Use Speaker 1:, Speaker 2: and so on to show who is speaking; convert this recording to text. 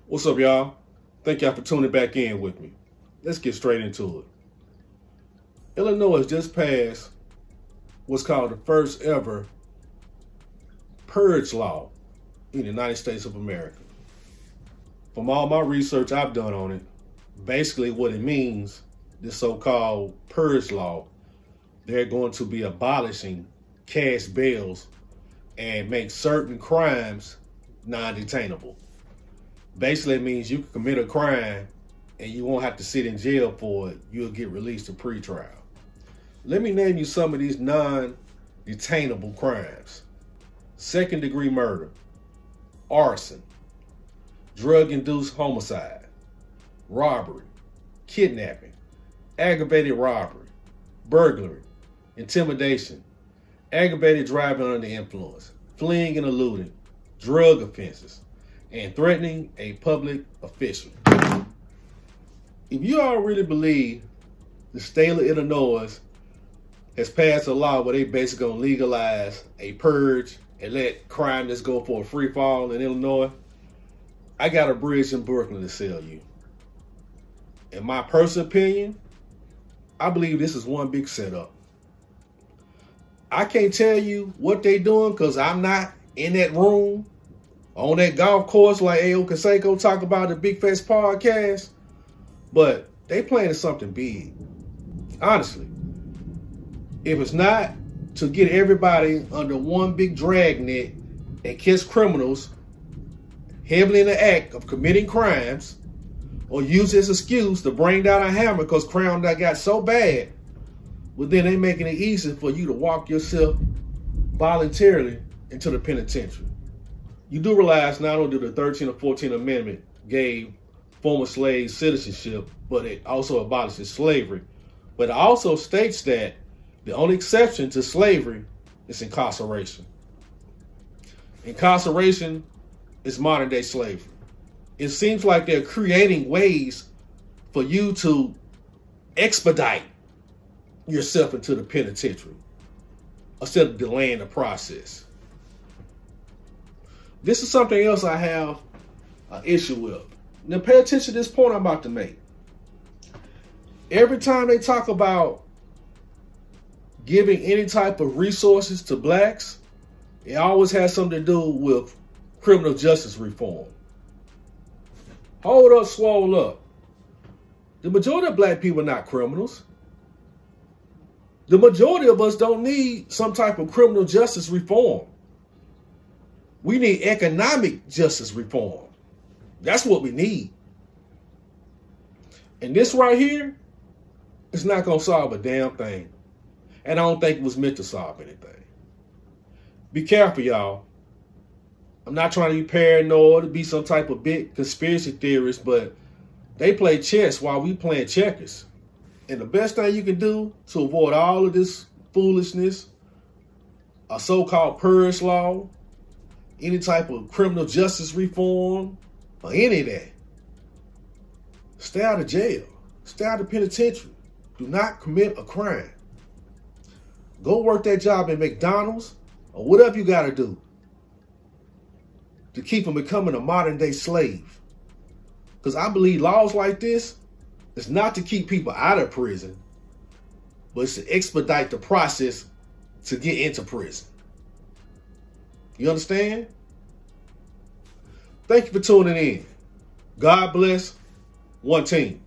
Speaker 1: What's up, y'all? Thank y'all for tuning back in with me. Let's get straight into it. Illinois has just passed what's called the first ever Purge Law in the United States of America. From all my research I've done on it, basically what it means, this so-called Purge Law, they're going to be abolishing cash bails and make certain crimes non-detainable. Basically, it means you can commit a crime and you won't have to sit in jail for it. You'll get released to pretrial. Let me name you some of these non-detainable crimes. Second-degree murder, arson, drug-induced homicide, robbery, kidnapping, aggravated robbery, burglary, intimidation, aggravated driving under the influence, fleeing and eluding, drug offenses, and threatening a public official. If you all really believe the state of Illinois has passed a law where they basically gonna legalize a purge and let crime just go for a free fall in Illinois, I got a bridge in Brooklyn to sell you. In my personal opinion, I believe this is one big setup. I can't tell you what they doing because I'm not in that room on that golf course like A.O. Canseco talk about the Big Fest podcast, but they planning something big. Honestly, if it's not to get everybody under one big dragnet and catch criminals heavily in the act of committing crimes, or use this excuse to bring down a hammer because crime that got so bad, well then they making it easy for you to walk yourself voluntarily into the penitentiary. You do realize not only did the 13th or 14th Amendment gave former slaves citizenship, but it also abolishes slavery. But it also states that the only exception to slavery is incarceration. Incarceration is modern day slavery. It seems like they're creating ways for you to expedite yourself into the penitentiary instead of delaying the process. This is something else I have an issue with. Now pay attention to this point I'm about to make. Every time they talk about giving any type of resources to blacks, it always has something to do with criminal justice reform. Hold up, swole up. The majority of black people are not criminals. The majority of us don't need some type of criminal justice reform. We need economic justice reform. That's what we need. And this right here is not going to solve a damn thing. And I don't think it was meant to solve anything. Be careful, y'all. I'm not trying to be paranoid or be some type of big conspiracy theorist, but they play chess while we playing checkers. And the best thing you can do to avoid all of this foolishness, a so-called Purge Law, any type of criminal justice reform, or any of that, stay out of jail. Stay out of penitentiary. Do not commit a crime. Go work that job at McDonald's or whatever you got to do to keep from becoming a modern day slave. Because I believe laws like this is not to keep people out of prison, but it's to expedite the process to get into prison. You understand? Thank you for tuning in. God bless. One team.